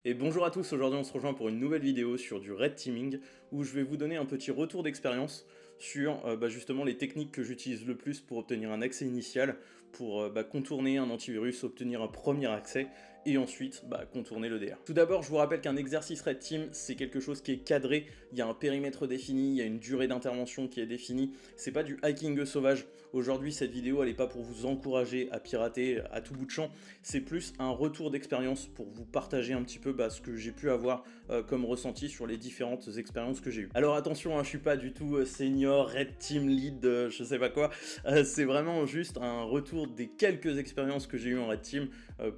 Et bonjour à tous, aujourd'hui on se rejoint pour une nouvelle vidéo sur du red teaming où je vais vous donner un petit retour d'expérience sur justement les techniques que j'utilise le plus pour obtenir un accès initial, pour contourner un antivirus, obtenir un premier accès et ensuite contourner l'EDR. Tout d'abord je vous rappelle qu'un exercice red team c'est quelque chose qui est cadré, il y a un périmètre défini, il y a une durée d'intervention qui est définie, c'est pas du hacking sauvage. Aujourd'hui cette vidéo elle est pas pour vous encourager à pirater à tout bout de champ, c'est plus un retour d'expérience pour vous partager un petit peu ce que j'ai pu avoir comme ressenti sur les différentes expériences que j'ai eues. Alors attention, je suis pas du tout senior, red team lead, je sais pas quoi, c'est vraiment juste un retour des quelques expériences que j'ai eues en red team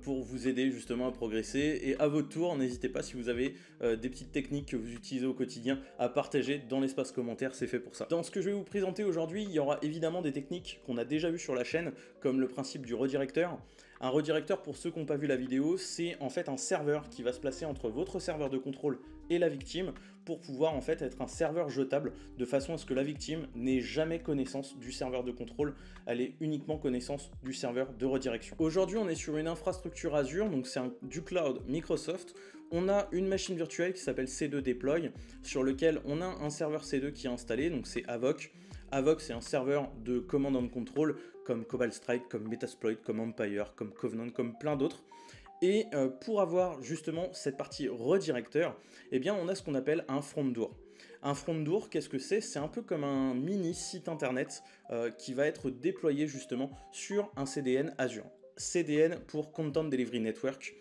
pour vous aider justement à progresser, et à votre tour, n'hésitez pas si vous avez des petites techniques que vous utilisez au quotidien à partager dans l'espace commentaire, c'est fait pour ça. Dans ce que je vais vous présenter aujourd'hui, il y aura évidemment des techniques qu'on a déjà vues sur la chaîne, comme le principe du redirecteur. Un redirecteur, pour ceux qui n'ont pas vu la vidéo, c'est en fait un serveur qui va se placer entre votre serveur de contrôle et la victime pour pouvoir en fait être un serveur jetable de façon à ce que la victime n'ait jamais connaissance du serveur de contrôle, elle ait uniquement connaissance du serveur de redirection. Aujourd'hui on est sur une infrastructure Azure, donc c'est du cloud Microsoft. On a une machine virtuelle qui s'appelle C2 Deploy sur lequel on a un serveur C2 qui est installé, donc c'est Avoc. Avoc, c'est un serveur de command and control comme Cobalt Strike, comme Metasploit, comme Empire, comme Covenant, comme plein d'autres. Et pour avoir justement cette partie redirecteur, eh bien on a ce qu'on appelle un front door. Un front door, qu'est-ce que c'est? C'est un peu comme un mini site internet qui va être déployé justement sur un CDN Azure. CDN pour Content Delivery Network.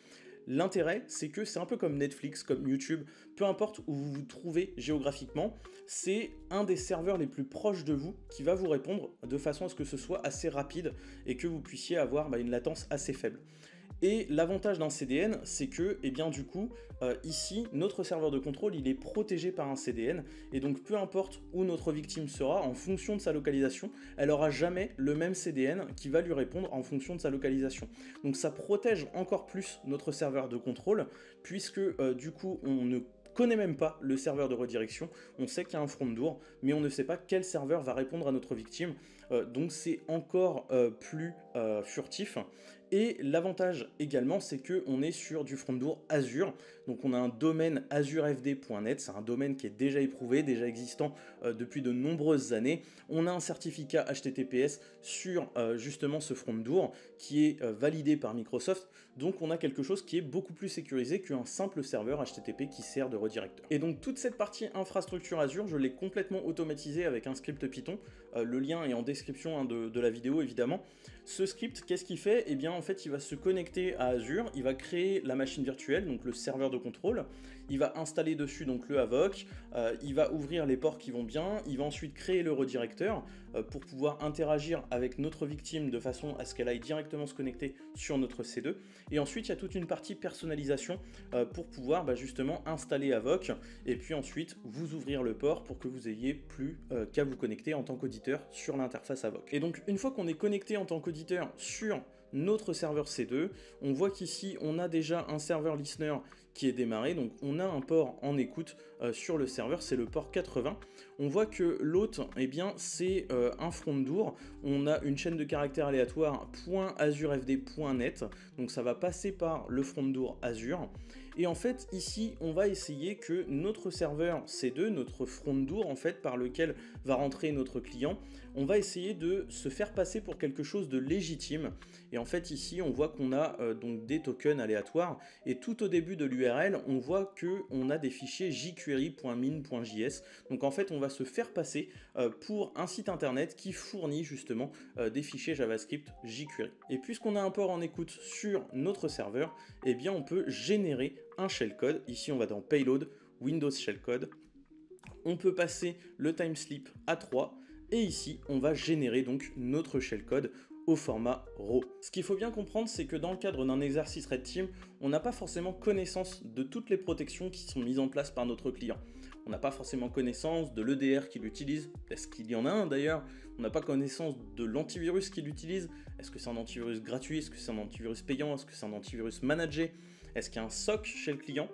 L'intérêt, c'est que c'est un peu comme Netflix, comme YouTube, peu importe où vous vous trouvez géographiquement, c'est un des serveurs les plus proches de vous qui va vous répondre de façon à ce que ce soit assez rapide et que vous puissiez avoir une latence assez faible. Et l'avantage d'un CDN, c'est que, du coup, ici, notre serveur de contrôle, il est protégé par un CDN, et donc peu importe où notre victime sera, en fonction de sa localisation, elle aura jamais le même CDN qui va lui répondre en fonction de sa localisation. Donc ça protège encore plus notre serveur de contrôle, puisque du coup, on ne connaît même pas le serveur de redirection, on sait qu'il y a un front door, mais on ne sait pas quel serveur va répondre à notre victime, donc c'est encore plus furtif. Et l'avantage également, c'est qu'on est sur du front door Azure, donc on a un domaine azurefd.net, c'est un domaine qui est déjà éprouvé, déjà existant depuis de nombreuses années. On a un certificat HTTPS sur justement ce front door qui est validé par Microsoft, donc on a quelque chose qui est beaucoup plus sécurisé qu'un simple serveur HTTP qui sert de redirecteur. Et donc toute cette partie infrastructure Azure, je l'ai complètement automatisée avec un script Python, le lien est en description de la vidéo évidemment. Ce script, qu'est-ce qu'il fait? Eh bien en fait il va se connecter à Azure, il va créer la machine virtuelle, donc le serveur de contrôle, il va installer dessus donc le Avoc, il va ouvrir les ports qui vont bien, il va ensuite créer le redirecteur pour pouvoir interagir avec notre victime de façon à ce qu'elle aille directement se connecter sur notre C2, et ensuite il y a toute une partie personnalisation pour pouvoir justement installer Avoc, et puis ensuite vous ouvrir le port pour que vous ayez plus qu'à vous connecter en tant qu'auditeur sur l'interface Avoc. Et donc une fois qu'on est connecté en tant qu'auditeur sur notre serveur C2, on voit qu'ici on a déjà un serveur listener qui est démarré, donc on a un port en écoute sur le serveur, c'est le port 80. On voit que l'autre, eh bien c'est un front door, on a une chaîne de caractères aléatoires .azurefd.net, donc ça va passer par le front door Azure, et en fait ici on va essayer que notre serveur C2, notre front door en fait par lequel va rentrer notre client, on va essayer de se faire passer pour quelque chose de légitime, et en fait ici on voit qu'on a donc des tokens aléatoires, et tout au début de l'URL on voit que on a des fichiers jQuery.min.js, donc en fait on va se faire passer pour un site internet qui fournit justement des fichiers JavaScript jQuery. Et puisqu'on a un port en écoute sur notre serveur, eh bien on peut générer un shellcode. Ici on va dans Payload, Windows Shellcode, on peut passer le timesleep à 3, et ici on va générer donc notre shellcode au format RAW. Ce qu'il faut bien comprendre, c'est que dans le cadre d'un exercice Red Team, on n'a pas forcément connaissance de toutes les protections qui sont mises en place par notre client. On n'a pas forcément connaissance de l'EDR qu'il utilise, est-ce qu'il y en a un d'ailleurs? On n'a pas connaissance de l'antivirus qu'il utilise, est-ce que c'est un antivirus gratuit, est-ce que c'est un antivirus payant, est-ce que c'est un antivirus managé, est-ce qu'il y a un SOC chez le client?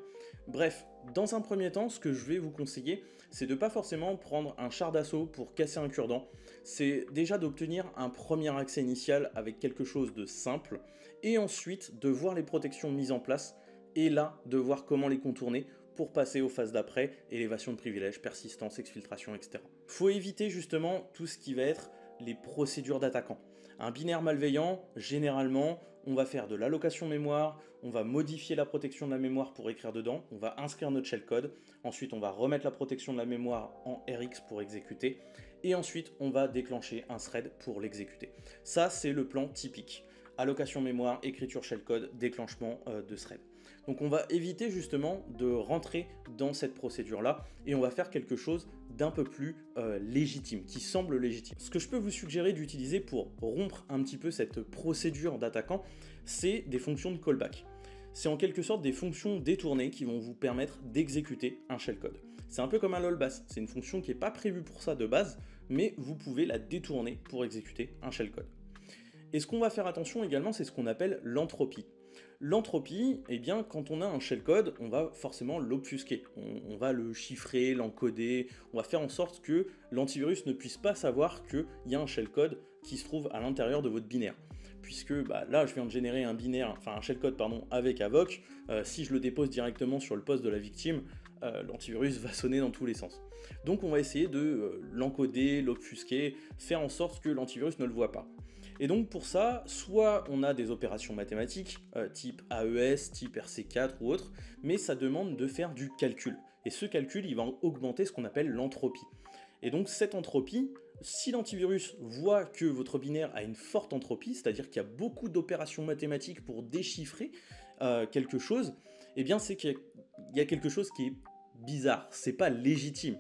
Bref, dans un premier temps, ce que je vais vous conseiller, c'est de pas forcément prendre un char d'assaut pour casser un cure-dent, c'est déjà d'obtenir un premier accès initial avec quelque chose de simple, et ensuite de voir les protections mises en place et là de voir comment les contourner pour passer aux phases d'après, élévation de privilèges, persistance, exfiltration, etc. Faut éviter justement tout ce qui va être les procédures d'attaquant. Un binaire malveillant, généralement, on va faire de l'allocation mémoire, on va modifier la protection de la mémoire pour écrire dedans, on va inscrire notre shellcode, ensuite on va remettre la protection de la mémoire en RX pour exécuter, et ensuite on va déclencher un thread pour l'exécuter. Ça, c'est le plan typique. Allocation mémoire, écriture shellcode, déclenchement de thread. Donc on va éviter justement de rentrer dans cette procédure-là et on va faire quelque chose d'un peu plus légitime, qui semble légitime. Ce que je peux vous suggérer d'utiliser pour rompre un petit peu cette procédure d'attaquant, c'est des fonctions de callback. C'est en quelque sorte des fonctions détournées qui vont vous permettre d'exécuter un shellcode. C'est un peu comme un lolbass, c'est une fonction qui n'est pas prévue pour ça de base, mais vous pouvez la détourner pour exécuter un shellcode. Et ce qu'on va faire attention également, c'est ce qu'on appelle l'entropie. L'entropie, eh bien, quand on a un shellcode, on va forcément l'obfusquer. On va le chiffrer, l'encoder, on va faire en sorte que l'antivirus ne puisse pas savoir qu'il y a un shellcode qui se trouve à l'intérieur de votre binaire. Puisque là, je viens de générer un binaire, enfin un shellcode pardon, avec Avoc. Si je le dépose directement sur le poste de la victime, l'antivirus va sonner dans tous les sens. Donc on va essayer de l'encoder, l'obfusquer, faire en sorte que l'antivirus ne le voit pas. Et donc pour ça, soit on a des opérations mathématiques, type AES, type RC4 ou autre, mais ça demande de faire du calcul. Et ce calcul, il va augmenter ce qu'on appelle l'entropie. Et donc cette entropie, si l'antivirus voit que votre binaire a une forte entropie, c'est-à-dire qu'il y a beaucoup d'opérations mathématiques pour déchiffrer quelque chose, eh bien c'est qu'il y a quelque chose qui est bizarre, c'est pas légitime.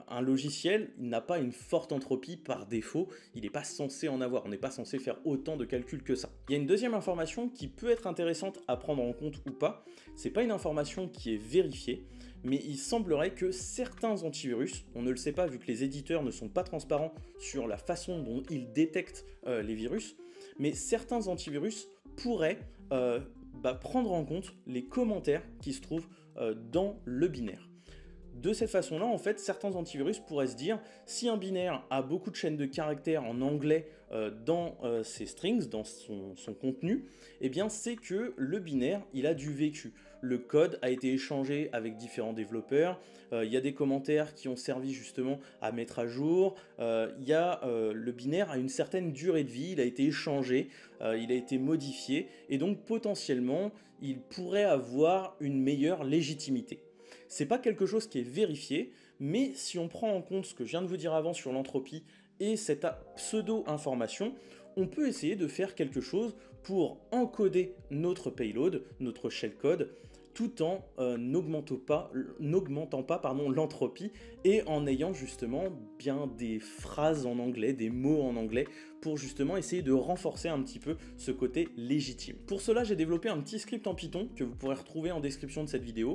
Un logiciel, il n'a pas une forte entropie par défaut, il n'est pas censé en avoir, on n'est pas censé faire autant de calculs que ça. Il y a une deuxième information qui peut être intéressante à prendre en compte ou pas, c'est pas une information qui est vérifiée, mais il semblerait que certains antivirus, on ne le sait pas vu que les éditeurs ne sont pas transparents sur la façon dont ils détectent les virus, mais certains antivirus pourraient prendre en compte les commentaires qui se trouvent dans le binaire. De cette façon-là, en fait, certains antivirus pourraient se dire, si un binaire a beaucoup de chaînes de caractères en anglais dans ses strings, dans son contenu, eh bien c'est que le binaire, il a du vécu. Le code a été échangé avec différents développeurs, il y a des commentaires qui ont servi justement à mettre à jour, le binaire a une certaine durée de vie, il a été échangé, il a été modifié, et donc potentiellement, il pourrait avoir une meilleure légitimité. C'est pas quelque chose qui est vérifié, mais si on prend en compte ce que je viens de vous dire avant sur l'entropie et cette pseudo-information, on peut essayer de faire quelque chose pour encoder notre payload, notre shellcode, tout en n'augmentant pas l'entropie et en ayant justement bien des phrases en anglais, des mots en anglais, pour justement essayer de renforcer un petit peu ce côté légitime. Pour cela, j'ai développé un petit script en Python que vous pourrez retrouver en description de cette vidéo,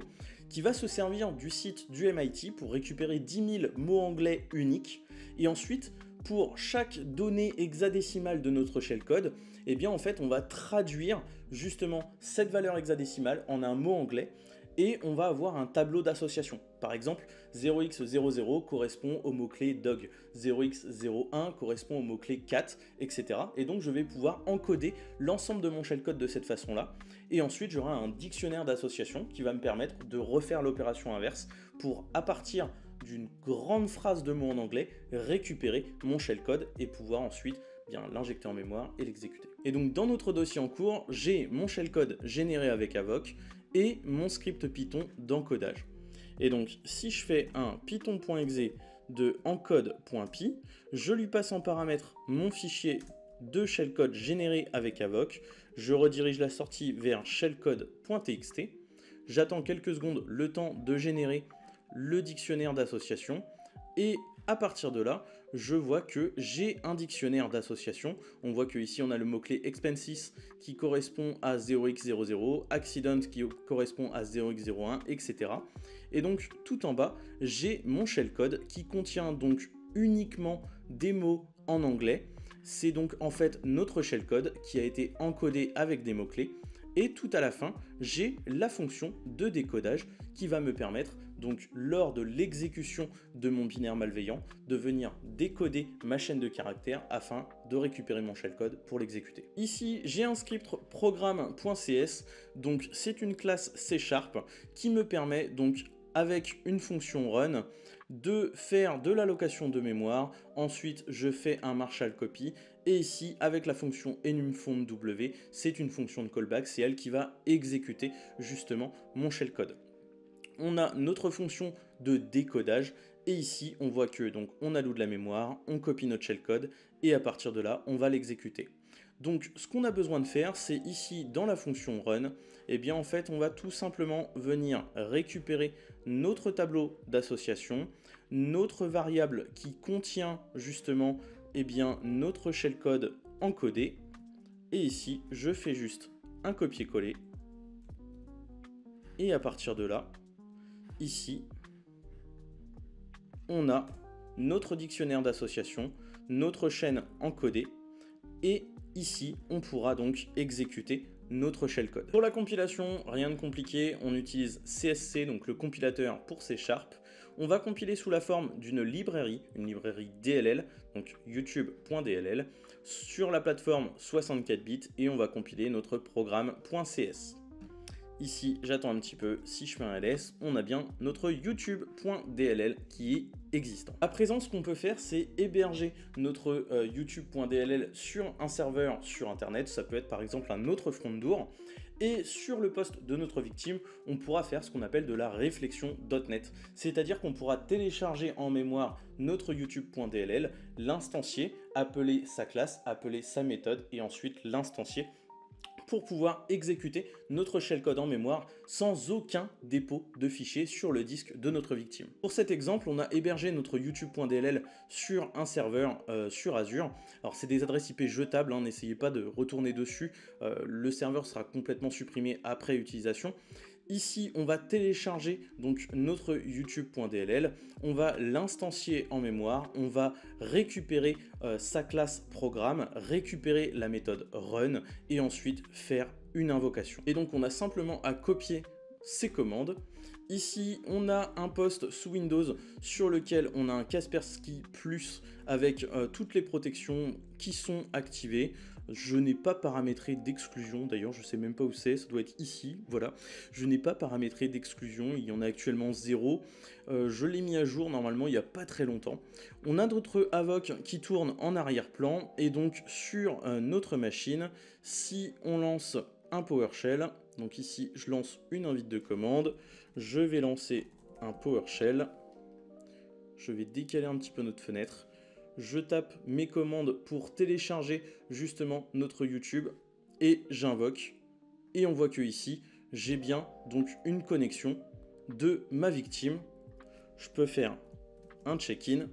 qui va se servir du site du MIT pour récupérer 10 000 mots anglais uniques, et ensuite, pour chaque donnée hexadécimale de notre shellcode, eh bien en fait on va traduire justement cette valeur hexadécimale en un mot anglais et on va avoir un tableau d'association. Par exemple, 0x00 correspond au mot-clé dog, 0x01 correspond au mot-clé cat, etc. Et donc je vais pouvoir encoder l'ensemble de mon shellcode de cette façon-là. Et ensuite j'aurai un dictionnaire d'association qui va me permettre de refaire l'opération inverse pour, à partir d'une grande phrase de mots en anglais, récupérer mon shellcode et pouvoir ensuite bien l'injecter en mémoire et l'exécuter. Et donc dans notre dossier en cours, j'ai mon shellcode généré avec Avoc et mon script Python d'encodage. Et donc si je fais un python.exe de encode.py, je lui passe en paramètre mon fichier de shellcode généré avec Avoc, je redirige la sortie vers shellcode.txt, j'attends quelques secondes le temps de générer le dictionnaire d'association et à partir de là, je vois que j'ai un dictionnaire d'association. On voit que ici on a le mot-clé expenses qui correspond à 0x00, accident qui correspond à 0x01, etc. Et donc tout en bas, j'ai mon shellcode qui contient donc uniquement des mots en anglais. C'est donc en fait notre shellcode qui a été encodé avec des mots-clés. Et tout à la fin, j'ai la fonction de décodage qui va me permettre, donc lors de l'exécution de mon binaire malveillant, de venir décoder ma chaîne de caractères afin de récupérer mon shellcode pour l'exécuter. Ici, j'ai un script programme.cs, donc c'est une classe C# qui me permet donc avec une fonction run de faire de l'allocation de mémoire. Ensuite, je fais un Marshall copy. Et ici, avec la fonction enumFoundW, c'est une fonction de callback, c'est elle qui va exécuter justement mon shellcode. On a notre fonction de décodage, et ici, on voit que donc on alloue de la mémoire, on copie notre shellcode, et à partir de là, on va l'exécuter. Donc, ce qu'on a besoin de faire, c'est ici, dans la fonction run, eh bien, en fait, on va tout simplement venir récupérer notre tableau d'association, notre variable qui contient justement eh bien, notre shellcode encodé. Et ici, je fais juste un copier-coller. Et à partir de là, ici, on a notre dictionnaire d'association, notre chaîne encodée. Et ici, on pourra donc exécuter notre shellcode. Pour la compilation, rien de compliqué, on utilise CSC, donc le compilateur pour C#. On va compiler sous la forme d'une librairie, une librairie DLL, donc youtube.dll, sur la plateforme 64 bits, et on va compiler notre programme.cs. Ici, j'attends un petit peu, si je fais un ls, on a bien notre youtube.dll qui est existant. À présent, ce qu'on peut faire, c'est héberger notre youtube.dll sur un serveur sur internet. Ça peut être par exemple un autre front door. Et sur le poste de notre victime, on pourra faire ce qu'on appelle de la réflexion .NET. C'est-à-dire qu'on pourra télécharger en mémoire notre youtube.dll, l'instancier, appeler sa classe, appeler sa méthode et ensuite l'instancier pour pouvoir exécuter notre shellcode en mémoire sans aucun dépôt de fichiers sur le disque de notre victime. Pour cet exemple, on a hébergé notre youtube.dll sur un serveur sur Azure. Alors c'est des adresses IP jetables, hein, n'essayez pas de retourner dessus, le serveur sera complètement supprimé après utilisation. Ici, on va télécharger donc notre youtube.dll, on va l'instancier en mémoire, on va récupérer sa classe programme, récupérer la méthode run et ensuite faire une invocation. Et donc, on a simplement à copier ces commandes. Ici, on a un poste sous Windows sur lequel on a un Kaspersky Plus avec toutes les protections qui sont activées. Je n'ai pas paramétré d'exclusion, d'ailleurs je ne sais même pas où c'est, ça doit être ici, voilà. Je n'ai pas paramétré d'exclusion, il y en a actuellement 0. Je l'ai mis à jour normalement il n'y a pas très longtemps. On a d'autres Avoc qui tournent en arrière-plan, et donc sur notre machine, si on lance un PowerShell, donc ici je lance une invite de commande, je vais lancer un PowerShell, je vais décaler un petit peu notre fenêtre, je tape mes commandes pour télécharger justement notre YouTube et j'invoque, et on voit que ici j'ai bien donc une connexion de ma victime. Je peux faire un check-in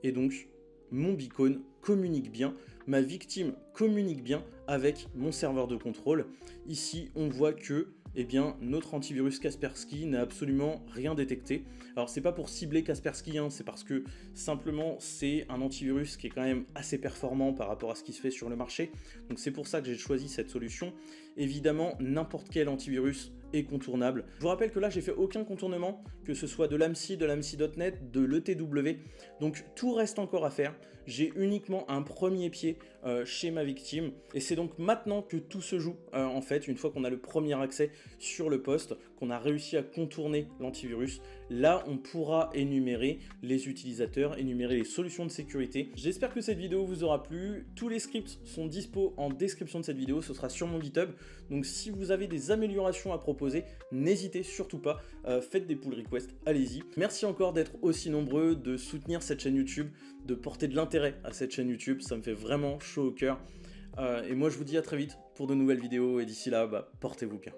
et donc mon beacon communique bien, ma victime communique bien avec mon serveur de contrôle. Ici on voit que eh bien, notre antivirus Kaspersky n'a absolument rien détecté. Alors c'est pas pour cibler Kaspersky, hein, c'est parce que simplement c'est un antivirus qui est quand même assez performant par rapport à ce qui se fait sur le marché. Donc c'est pour ça que j'ai choisi cette solution. Évidemment, n'importe quel antivirus est contournable. Je vous rappelle que là j'ai fait aucun contournement, que ce soit de l'AMSI, de l'AMSI.NET, de l'ETW. Donc tout reste encore à faire. J'ai uniquement un premier pied chez ma victime. Et c'est donc maintenant que tout se joue en fait, une fois qu'on a le premier accès sur le poste, qu'on a réussi à contourner l'antivirus. Là, on pourra énumérer les utilisateurs, énumérer les solutions de sécurité. J'espère que cette vidéo vous aura plu. Tous les scripts sont dispo en description de cette vidéo. Ce sera sur mon GitHub. Donc, si vous avez des améliorations à proposer, n'hésitez surtout pas. Faites des pull requests, allez-y. Merci encore d'être aussi nombreux, de soutenir cette chaîne YouTube, de porter de l'intérêt à cette chaîne YouTube. Ça me fait vraiment chaud au cœur. Et moi, je vous dis à très vite pour de nouvelles vidéos. Et d'ici là, portez-vous bien.